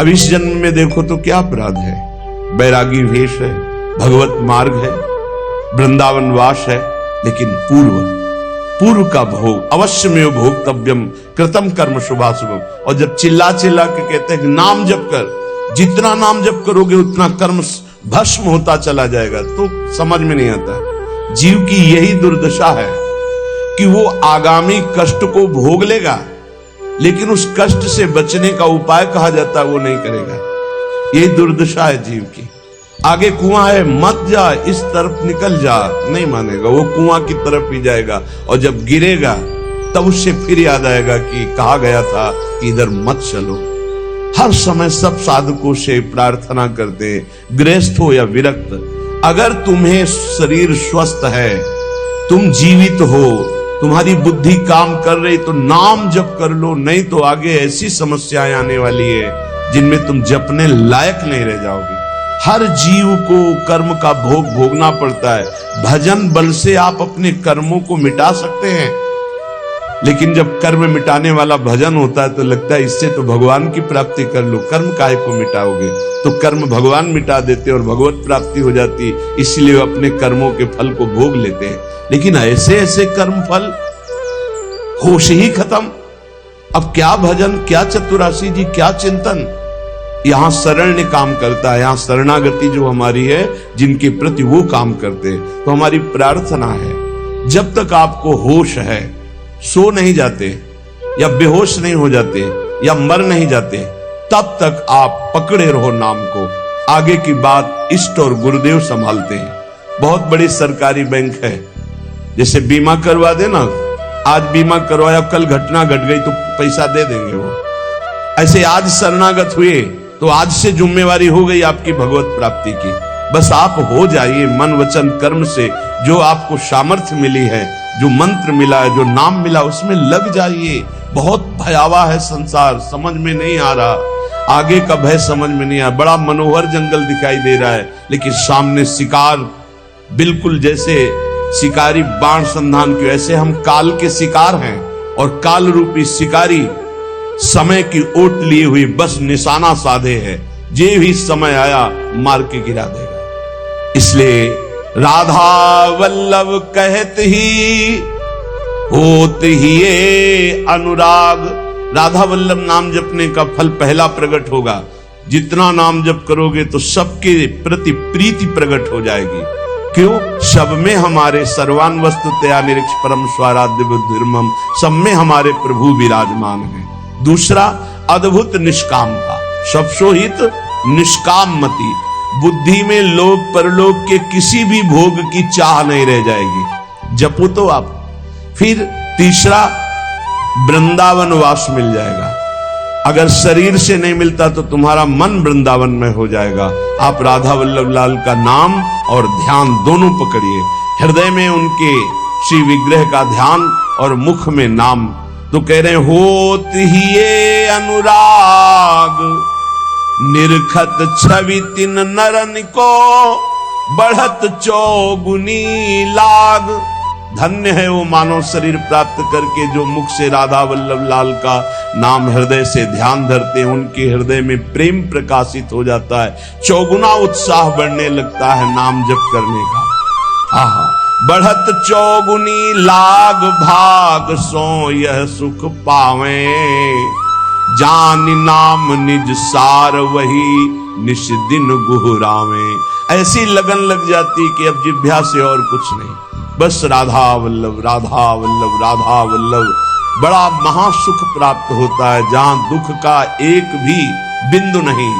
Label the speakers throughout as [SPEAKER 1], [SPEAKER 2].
[SPEAKER 1] अब इस जन्म में देखो तो क्या अपराध है, बैरागी वेश है, भगवत मार्ग है, वृंदावन वास है, लेकिन पूर्व का भोग अवश्य में भोक्तव्यम कृतम कर्म शुभाशुभम। और जब चिल्ला चिल्ला के कहते हैं कि नाम जप कर, जितना नाम जप करोगे उतना कर्म भस्म होता चला जाएगा, तो समझ में नहीं आता। जीव की यही दुर्दशा है कि वो आगामी कष्ट को भोग लेगा, लेकिन उस कष्ट से बचने का उपाय कहा जाता है वो नहीं करेगा। यही दुर्दशा है जीव की। आगे कुआं है, मत जा, इस तरफ निकल जा, नहीं मानेगा, वो कुआं की तरफ ही जाएगा। और जब गिरेगा तब उससे फिर याद आएगा कि कहा गया था कि इधर मत चलो। हर समय सब साधकों से प्रार्थना करते, गृहस्थ हो या विरक्त, अगर तुम्हें शरीर स्वस्थ है, तुम जीवित हो, तुम्हारी बुद्धि काम कर रही, तो नाम जप कर लो, नहीं तो आगे ऐसी समस्याएं आने वाली है जिनमें तुम जपने लायक नहीं रह जाओगे। हर जीव को कर्म का भोग भोगना पड़ता है। भजन बल से आप अपने कर्मों को मिटा सकते हैं, लेकिन जब कर्म मिटाने वाला भजन होता है तो लगता है इससे तो भगवान की प्राप्ति कर लो, कर्म काहे को मिटाओगे। तो कर्म भगवान मिटा देते और भगवत प्राप्ति हो जाती, इसलिए अपने कर्मों के फल को भोग लेते हैं। लेकिन ऐसे ऐसे कर्म फल होश ही खत्म। अब क्या भजन, क्या चतुरासी जी, क्या चिंतन। यहां शरण्य काम करता है, यहां शरणागति जो हमारी है, जिनके प्रति वो काम करते हैं। तो हमारी प्रार्थना है, जब तक आपको होश है, सो नहीं जाते या बेहोश नहीं हो जाते या मर नहीं जाते, तब तक आप पकड़े रहो नाम को। आगे की बात इष्ट और गुरुदेव संभालते हैं। बहुत बड़ी सरकारी बैंक है, जैसे बीमा करवा देना, आज बीमा करवाया, कल घटना घट गई तो पैसा दे देंगे वो। ऐसे आज शरणागत हुए तो आज से जिम्मेवारी हो गई आपकी भगवत प्राप्ति की। बस आप हो जाइए मन वचन कर्म से, जो आपको सामर्थ्य मिली है, जो मंत्र मिला है, जो नाम मिला, उसमें लग जाइए। बहुत भयावह है संसार, समझ में नहीं आ रहा, आगे का भय समझ में नहीं आ रहा। बड़ा मनोहर जंगल दिखाई दे रहा है, लेकिन सामने शिकार, बिल्कुल जैसे शिकारी बाण संधान के, ऐसे हम काल के शिकार हैं और काल रूपी शिकारी समय की ओट लिए हुई बस निशाना साधे है, जे भी समय आया मार के गिरा देगा। इसलिए राधा वल्लभ कहत ही होत ही ये अनुराग। राधा वल्लभ नाम जपने का फल पहला प्रकट होगा। जितना नाम जप करोगे तो सबके प्रति प्रीति प्रकट हो जाएगी। क्यों? सब में हमारे सर्वान वस्तुतया निरीक्ष परम स्वाराध्य बुद्धिर्मम, सब में हमारे प्रभु विराजमान है। दूसरा, अद्भुत निष्कामता, सब सोहित निष्काम मति, बुद्धि में लोक परलोक के किसी भी भोग की चाह नहीं रह जाएगी। जपो तो आप। फिर तीसरा, वृंदावन वास मिल जाएगा। अगर शरीर से नहीं मिलता तो तुम्हारा मन वृंदावन में हो जाएगा। आप राधा वल्लभ लाल का नाम और ध्यान दोनों पकड़िए। हृदय में उनके श्री विग्रह का ध्यान और मुख में नाम। तो कह रहे होत ही ये अनुराग, निरखत छवि तिन नरन को, बढ़त चौगुनी लाग। धन्य है वो मानव शरीर प्राप्त करके जो मुख से राधा वल्लभ लाल का नाम हृदय से ध्यान धरते हैं। उनके हृदय में प्रेम प्रकाशित हो जाता है, चौगुना उत्साह बढ़ने लगता है नाम जप करने का। आहा, बढ़त चौगुनी लाग भाग, सो यह सुख पावे, जान नाम निज सार वही, निश दिन गुहरावे। ऐसी लगन लग जाती कि अब जिभ्या से और कुछ नहीं, बस राधा वल्लभ राधा वल्लभ राधा वल्लभ। बड़ा महासुख प्राप्त होता है, जहां दुख का एक भी बिंदु नहीं,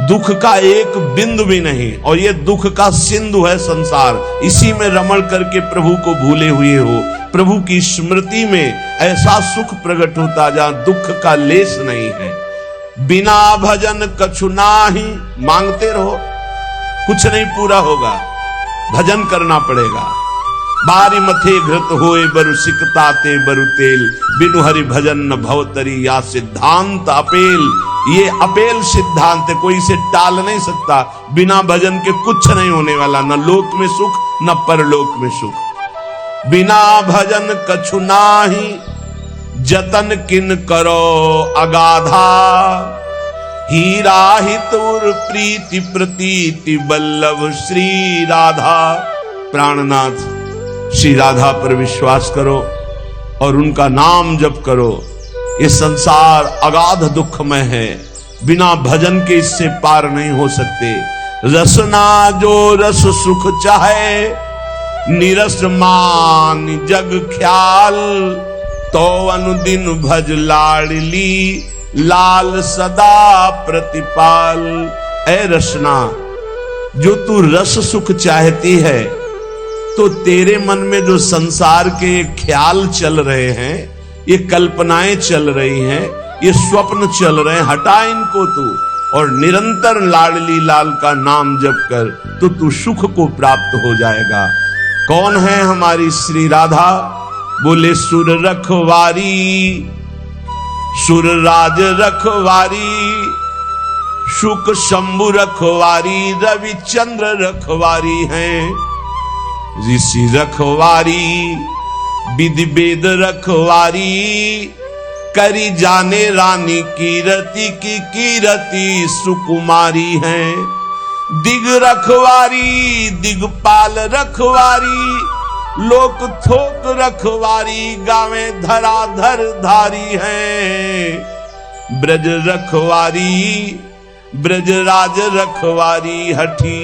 [SPEAKER 1] दुख का एक बिंदु भी नहीं। और ये दुख का सिंधु है संसार, इसी में रमण करके प्रभु को भूले हुए हो। प्रभु की स्मृति में ऐसा सुख प्रकट होता जहां दुख का लेस नहीं है। बिना भजन कछु नाही, मांगते रहो, कुछ नहीं पूरा होगा, भजन करना पड़ेगा। बारी मथे घृत होए बरु सिकता ते बरु तेल, बिनु हरि भजन न भवतरी या सिद्धांत अपेल। ये अपेल सिद्धांत है, कोई इसे टाल नहीं सकता। बिना भजन के कुछ नहीं होने वाला, न लोक में सुख न परलोक में सुख। बिना भजन कछु नाही, जतन किन करो अगाधा, हीरा हितुर प्रीति प्रतीति बल्लभ श्री राधा। प्राणनाथ श्री राधा पर विश्वास करो और उनका नाम जप करो। ये संसार अगाध दुखमय है, बिना भजन के इससे पार नहीं हो सकते। रसना जो रस सुख चाहे, निरस मान जग ख्याल, तो अनुदिन भज लाडली, लाल सदा प्रतिपाल। ऐ रसना, जो तू रस सुख चाहती है, तो तेरे मन में जो संसार के ख्याल चल रहे हैं, ये कल्पनाएं चल रही हैं, ये स्वप्न चल रहे हैं, हटा इनको तू और निरंतर लाडली लाल का नाम जप कर, तो तू सुख को प्राप्त हो जाएगा। कौन है हमारी श्री राधा? बोले सुर रखवारी, सुर राज रखवारी, शुक शंभु रखवारी, रविचंद्र रखवारी हैं। ऋषि रखवारी, विधि वेद रखवारी, करी जाने रानी कीरति की कीरति सुकुमारी हैं। दिग रखवारी, दिगपाल रखवारी, लोक थोक रखवारी, गावे धराधर धारी हैं। ब्रज रखवारी, ब्रजराज रखवारी, हठी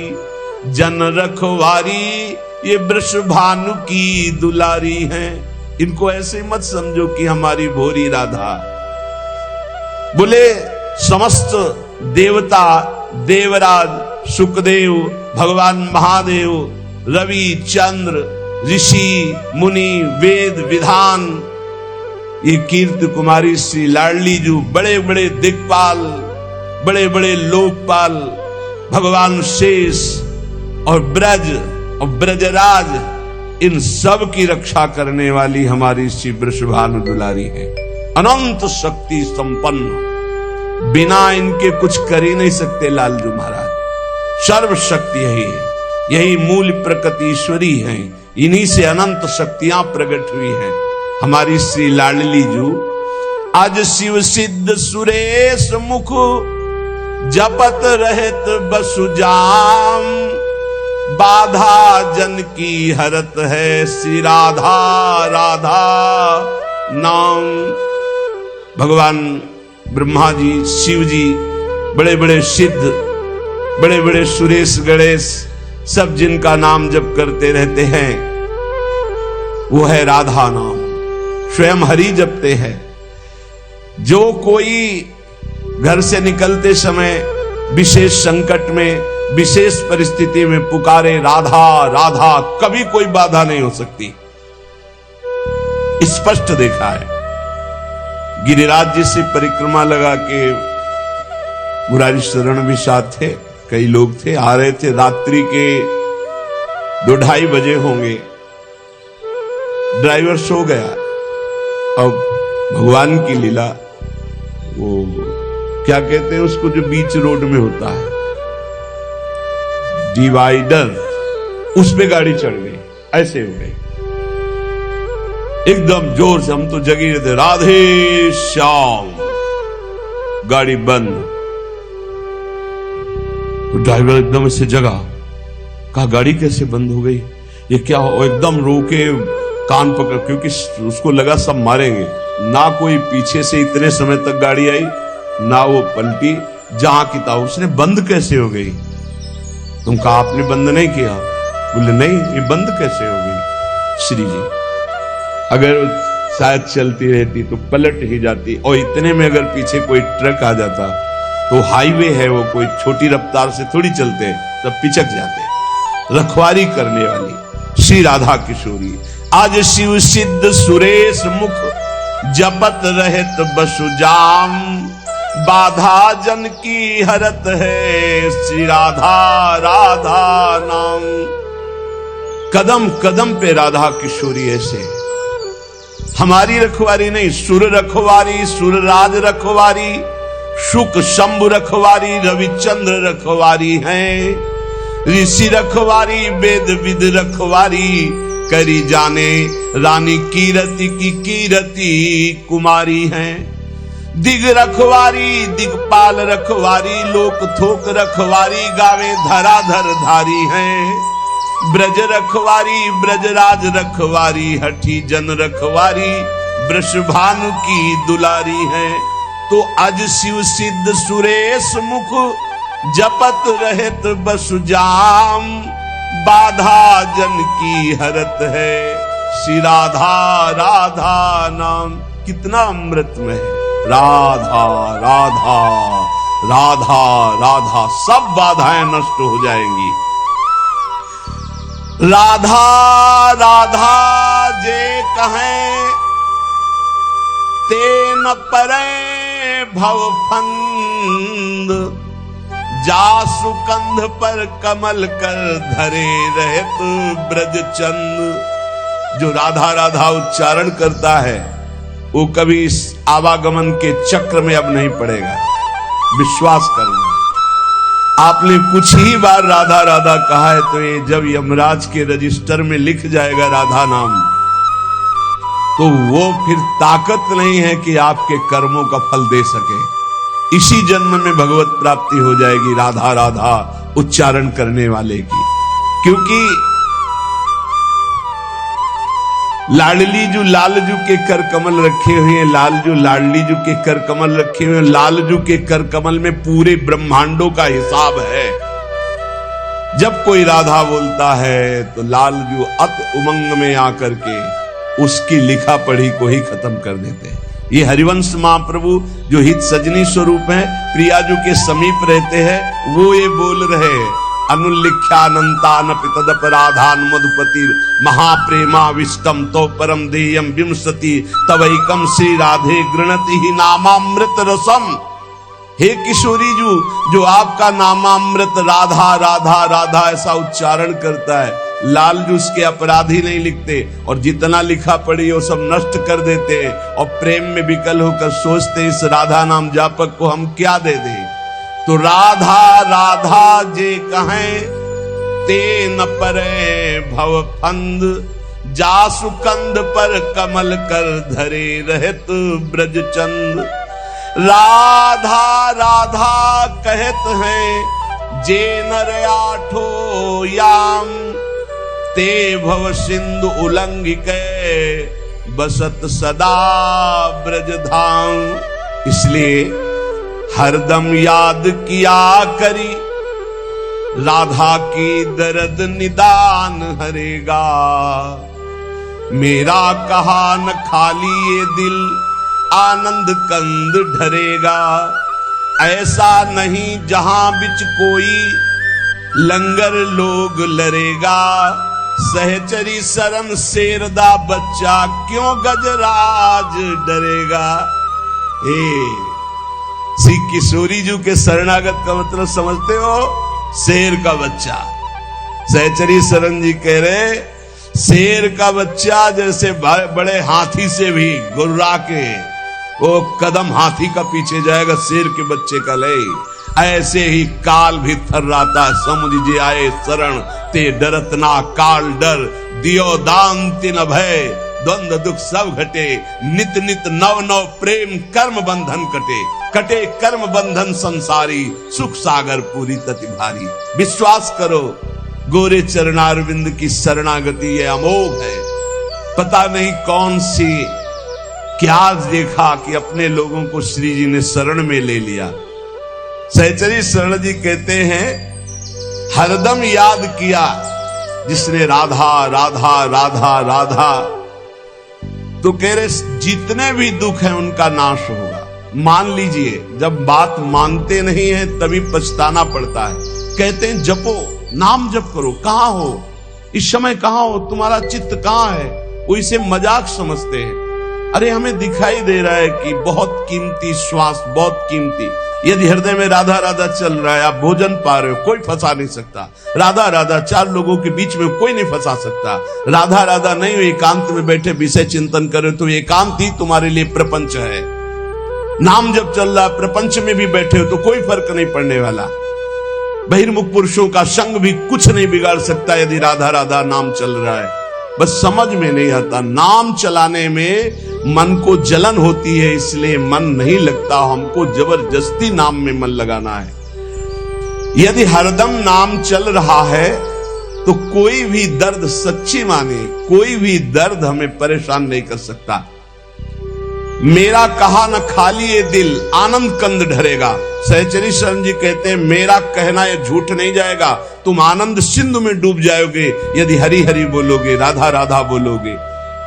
[SPEAKER 1] जन रखवारी, ये वृषभानु की दुलारी हैं। इनको ऐसे मत समझो कि हमारी भोरी राधा। बोले समस्त देवता, देवराज, सुखदेव, भगवान महादेव, रवि, चंद्र, ऋषि, मुनि, वेद, विधान, ये कीर्ति कुमारी श्री लाडली जो बड़े बड़े दिक्पाल, बड़े बड़े लोकपाल, भगवान शेष और ब्रज और ब्रजराज, इन सब की रक्षा करने वाली हमारी श्री वृषभानु दुलारी है। अनंत शक्ति संपन्न, बिना इनके कुछ कर ही नहीं सकते लालजू महाराज। सर्व शक्ति यही है, यही मूल प्रकृति ईश्वरी है, इन्हीं से अनंत शक्तियां प्रकट हुई हैं। हमारी श्री लाडली जू आज शिव सिद्ध सुरेश मुख, जपत रहत बसुजाम, बाधा जन की हरत है श्री राधा राधा नाम। भगवान ब्रह्मा जी, शिव जी, बड़े बड़े सिद्ध, बड़े बड़े सुरेश गणेश, सब जिनका नाम जप करते रहते हैं, वो है राधा नाम। स्वयं हरि जपते हैं। जो कोई घर से निकलते समय विशेष संकट में, विशेष परिस्थिति में पुकारे राधा राधा, कभी कोई बाधा नहीं हो सकती। स्पष्ट देखा है। गिरिराज जी से परिक्रमा लगा के मुरारी शरण भी साथ थे, कई लोग थे, आ रहे थे। रात्रि के 2-2:30 बजे होंगे। ड्राइवर सो गया। अब भगवान की लीला, वो क्या कहते हैं उसको जो बीच रोड में होता है, डिवाइडर, उस पे गाड़ी चढ़ गई। ऐसे हो गई एकदम जोर से। हम तो जगी रहते, राधे श्याम, गाड़ी बंद। तो ड्राइवर एकदम से जगा, कहा गाड़ी कैसे बंद हो गई, ये क्या हो? एकदम रोके, कान पकड़, क्योंकि उसको लगा सब मारेंगे। ना कोई पीछे से इतने समय तक गाड़ी आई, ना वो पलटी, जहां की था। उसने बंद कैसे हो गई? तुम कहा आपने बंद नहीं किया। बोले नहीं, ये बंद कैसे हो गई श्री जी? अगर शायद चलती रहती तो पलट ही जाती, और इतने में अगर पीछे कोई ट्रक आ जाता, तो हाईवे है वो, कोई छोटी रफ्तार से थोड़ी चलते, तब पिचक जाते। रखवारी करने वाली श्री राधा किशोरी आज शिव सिद्ध सुरेश मुख, जपत रहत बसुजाम, बाधा जन की हरत है श्री राधा राधा नाम। कदम कदम पे राधा किशोरी ऐसे। हमारी रखवारी नहीं, सुर रखवारी, सुर राज रखवारी, शुक शंभु रखवारी, रविचंद्र रखवारी हैं। ऋषि रखवारी, वेद विद रखवारी, करी जाने रानी कीरति की कीरति कुमारी हैं। दिग रखवारी दिगपाल रखवारी लोक थोक रखवारी गावे धराधर धारी हैं। ब्रज रखवारी ब्रजराज रखवारी हठी जन रखवारी वृषभानु की दुलारी है। तो अज शिव सिद्ध सुरेश मुख जपत रहत बसु जाम बाधा जन की हरत है श्री राधा राधा नाम। कितना अमृत में है राधा राधा राधा राधा, सब बाधाएं नष्ट हो जाएंगी। राधा राधा जे कहें ते न परे भव फंद जासु कंध पर कमल कर धरे रहत ब्रज चंद। जो राधा राधा उच्चारण करता है वो कभी इस आवागमन के चक्र में अब नहीं पड़ेगा, विश्वास करना। आपने कुछ ही बार राधा राधा कहा है तो ये जब यमराज के रजिस्टर में लिख जाएगा राधा नाम, तो वो फिर ताकत नहीं है कि आपके कर्मों का फल दे सके। इसी जन्म में भगवत प्राप्ति हो जाएगी राधा राधा उच्चारण करने वाले की। क्योंकि लाडली जो लालजू के कर कमल रखे हुए हैं, लालजू लाडली जू के कर कमल रखे हुए हैं, लालजू के कर कमल में पूरे ब्रह्मांडों का हिसाब है। जब कोई राधा बोलता है तो लालजू अत उमंग में आकर के उसकी लिखा पढ़ी को ही खत्म कर देते हैं। ये हरिवंश महाप्रभु जो हित सजनी स्वरूप है, प्रियाजू के समीप रहते हैं, वो ये बोल रहे हैं अनुल्लिख्यानंतान पितदपराधान मधुपति महाप्रेमा विष्टम तो परम देयम विंसति तवैकम श्री राधे गृणति ही नामामृत रसम। हे किशोरी जो आपका नामामृत राधा राधा राधा ऐसा उच्चारण करता है, लालजू उसके अपराधी नहीं लिखते और जितना लिखा पढ़ी वो सब नष्ट कर देते हैं और प्रेम में विकल होकर सोचते इस राधा नाम जापक को हम क्या दे दें। तो राधा राधा जे कहें ते न परे भव फंद जासु कंद पर कमल कर धरे रहत ब्रज चंद। राधा राधा कहत हैं जे नर आठो याम ते भव सिंधु उल्लंघिक बसत सदा ब्रज धाम। इसलिए हरदम याद किया करी राधा की दर्द निदान हरेगा। मेरा कहा न खाली ये दिल आनंद कंद ढरेगा। ऐसा नहीं जहां बिच कोई लंगर लोग लरेगा। सहचरी शरण शेरदा बच्चा क्यों गजराज डरेगा। श्री किशोरी जी के शरणागत का मतलब समझते हो, शेर का बच्चा। सहचरी शरण जी कह रहे शेर का बच्चा जैसे बड़े हाथी से भी गुर्रा के वो कदम हाथी का पीछे जाएगा, शेर के बच्चे का ले। ऐसे ही काल भी थर्राता समुझ जे आए शरण ते डरत ना काल डर। दियो दान तिन भय द्वंद दुख सब घटे। नित नित नव नव प्रेम कर्म बंधन कटे। कटे कर्म बंधन संसारी सुख सागर पूरी तति भारी। विश्वास करो गोरे चरणारविंद की शरणागति ये अमोघ है। पता नहीं कौन सी क्या देखा कि अपने लोगों को श्री जी ने शरण में ले लिया। सहचरी शरण जी कहते हैं हरदम याद किया जिसने राधा राधा राधा राधा। तो कह रहे जितने भी दुख हैं उनका नाश होगा। मान लीजिए जब बात मानते नहीं है तभी पछताना पड़ता है। कहते हैं जपो नाम जप करो। कहां हो इस समय, कहां हो, तुम्हारा चित्त कहां है। वो इसे मजाक समझते हैं। अरे हमें दिखाई दे रहा है कि बहुत कीमती श्वास, बहुत कीमती। यदि हृदय में राधा राधा चल रहा है, आप भोजन पा रहे हो, कोई फंसा नहीं सकता। राधा राधा चार लोगों के बीच में कोई नहीं फंसा सकता। राधा राधा नहीं हो एकांत में बैठे विषय चिंतन करे तो एकांत ही तुम्हारे लिए प्रपंच है। नाम जब चल रहा प्रपंच में भी बैठे हो तो कोई फर्क नहीं पड़ने वाला। बहिर्मुख पुरुषों का संग भी कुछ नहीं बिगाड़ सकता यदि राधा राधा नाम चल रहा है। बस समझ में नहीं आता। नाम चलाने में मन को जलन होती है, इसलिए मन नहीं लगता। हमको जबरदस्ती नाम में मन लगाना है। यदि हरदम नाम चल रहा है तो कोई भी दर्द, सच्ची माने, कोई भी दर्द हमें परेशान नहीं कर सकता। मेरा कहा न खाली ये दिल आनंद कंद ढरेगा। सहचरी शरण जी कहते हैं मेरा कहना ये झूठ नहीं जाएगा, तुम आनंद सिंधु में डूब जाओगे यदि हरि हरि बोलोगे, राधा राधा बोलोगे।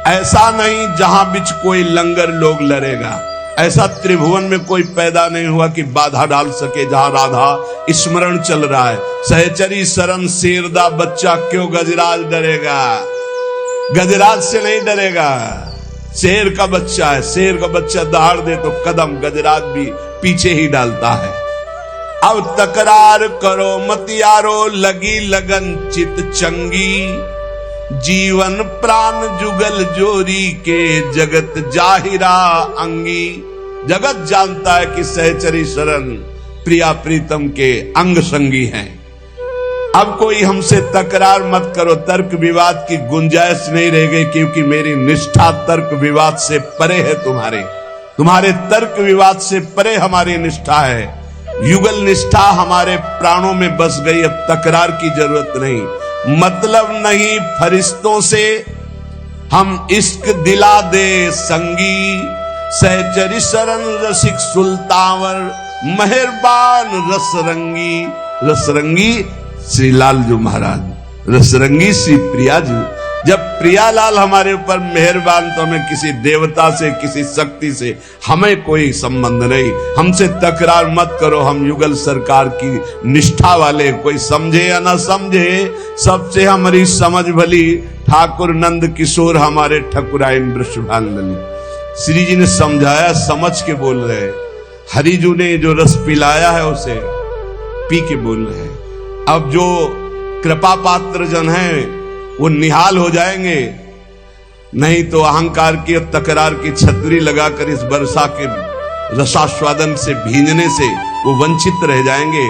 [SPEAKER 1] ऐसा नहीं जहां बिच कोई लंगर लोग लड़ेगा, ऐसा त्रिभुवन में कोई पैदा नहीं हुआ कि बाधा डाल सके जहां राधा स्मरण चल रहा है। सहचरी शरण शेरदा बच्चा क्यों गजराज डरेगा, गजराज से नहीं डरेगा। शेर का बच्चा है, शेर का बच्चा दहाड़ दे तो कदम गजराज भी पीछे ही डालता है। अब तकरार करो मत यारो, लगी लगन चित चंगी, जीवन प्राण जुगल जोरी के जगत जाहिरा अंगी। जगत जानता है कि सहचरी शरण प्रिया प्रीतम के अंग संगी हैं। अब कोई हमसे तकरार मत करो, तर्क विवाद की गुंजाइश नहीं रह गई, क्योंकि मेरी निष्ठा तर्क विवाद से परे है। तुम्हारे तर्क विवाद से परे हमारी निष्ठा है। युगल निष्ठा हमारे प्राणों में बस गई, अब तकरार की जरूरत नहीं। मतलब नहीं फरिश्तों से हम इश्क दिला दे संगी, सहचरी शरण रसिक सुल्तावर, मेहरबान रसरंगी। रसरंगी श्री लालजू महाराज, रसरंगी श्री प्रिया जी। जब प्रियालाल हमारे ऊपर मेहरबान तो हमें किसी देवता से, किसी शक्ति से हमें कोई संबंध नहीं। हमसे तकरार मत करो, हम युगल सरकार की निष्ठा वाले, कोई समझे या ना समझे सबसे हमारी समझ भली। ठाकुर नंद किशोर हमारे ठकुराइन वृषभान लली। श्री जी ने समझाया, समझ के बोल रहे। हरिजू ने जो रस पिलाया है उसे पी के बोल रहे हैं। अब जो कृपा पात्र जन हैं वो निहाल हो जाएंगे, नहीं तो अहंकार की और तकरार की छतरी लगाकर इस वर्षा के रसास्वादन से, भींजने से वो वंचित रह जाएंगे।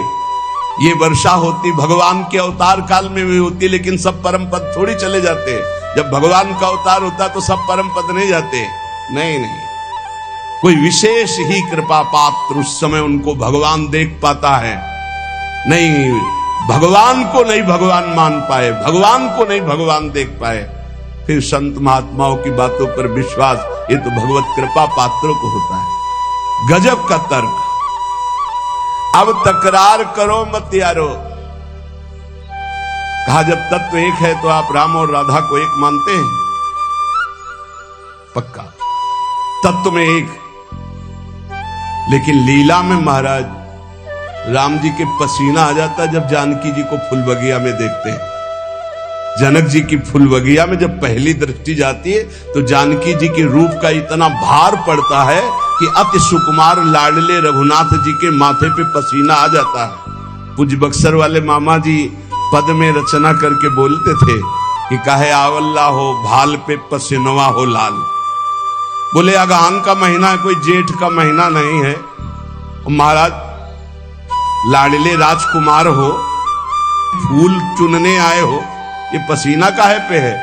[SPEAKER 1] ये वर्षा होती भगवान के अवतार काल में भी होती, लेकिन सब परम पद थोड़ी चले जाते। जब भगवान का अवतार होता तो सब परम पद नहीं जाते, नहीं नहीं, कोई विशेष ही कृपा पात्र उस समय उनको भगवान देख पाता है। नहीं, भगवान को नहीं भगवान मान पाए, भगवान को नहीं भगवान देख पाए, फिर संत महात्माओं की बातों पर विश्वास, ये तो भगवत कृपा पात्रों को होता है। गजब का तर्क। अब तकरार करो मत यारो। कहा जब तत्व एक है तो आप राम और राधा को एक मानते हैं? पक्का तत्व में एक, लेकिन लीला में महाराज राम जी के पसीना आ जाता जब जानकी जी को फुलबगिया में देखते हैं। जनक जी की फुलबगिया में जब पहली दृष्टि जाती है तो जानकी जी के रूप का इतना भार पड़ता है कि अति सुकुमार लाडले रघुनाथ जी के माथे पे पसीना आ जाता है। पूज्य बक्सर वाले मामा जी पद में रचना करके बोलते थे कि काहे आवल्ला हो भाल पे पसीनवा हो लाल। बोले अगहन का महीना है, कोई जेठ का महीना नहीं है। महाराज लाडले राजकुमार हो, फूल चुनने आए हो, ये पसीना काहे पे है?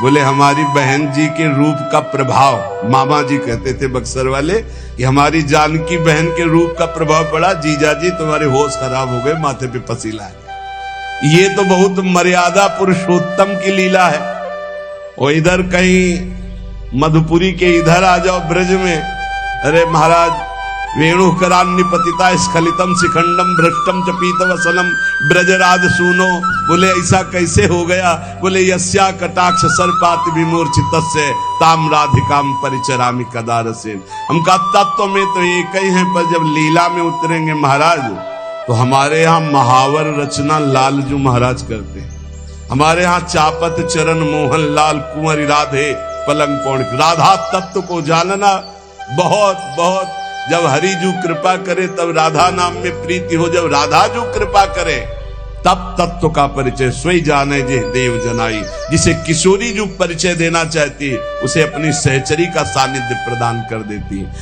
[SPEAKER 1] बोले हमारी बहन जी के रूप का प्रभाव। मामा जी कहते थे बक्सर वाले कि हमारी जानकी बहन के रूप का प्रभाव पड़ा, जीजा जी तुम्हारे होश खराब हो गए, माथे पे पसीना आ गया। ये तो बहुत मर्यादा पुरुषोत्तम की लीला है। और इधर कहीं मधुपुरी के इधर आ जाओ ब्रज में, अरे महाराज वेणुकरान्य पतिता स्खलितम शिखंडम भ्रष्टम च पीत वसनम ब्रजराज सुनो। बोले ऐसा कैसे हो गया? बोले यस्या कटाक्ष सर्पाति विमूर्छितस्य ताम राधिकाम परिचरामि कदार से। हम का तत्व में तो एक ही है, पर जब लीला में उतरेंगे महाराज तो हमारे यहाँ महावर रचना लालजू महाराज करते हैं। हमारे यहाँ चापत चरण मोहन लाल कुंवर राधे पलंग पौड़। राधा तत्व को जानना बहुत बहुत, जब हरिजू कृपा करे तब राधा नाम में प्रीति हो, जब राधा जू कृपा करे तब तत्व का परिचय सोई जाने जे देव जनाई। जिसे किशोरी जो परिचय देना चाहती है उसे अपनी सहचरी का सानिध्य प्रदान कर देती है।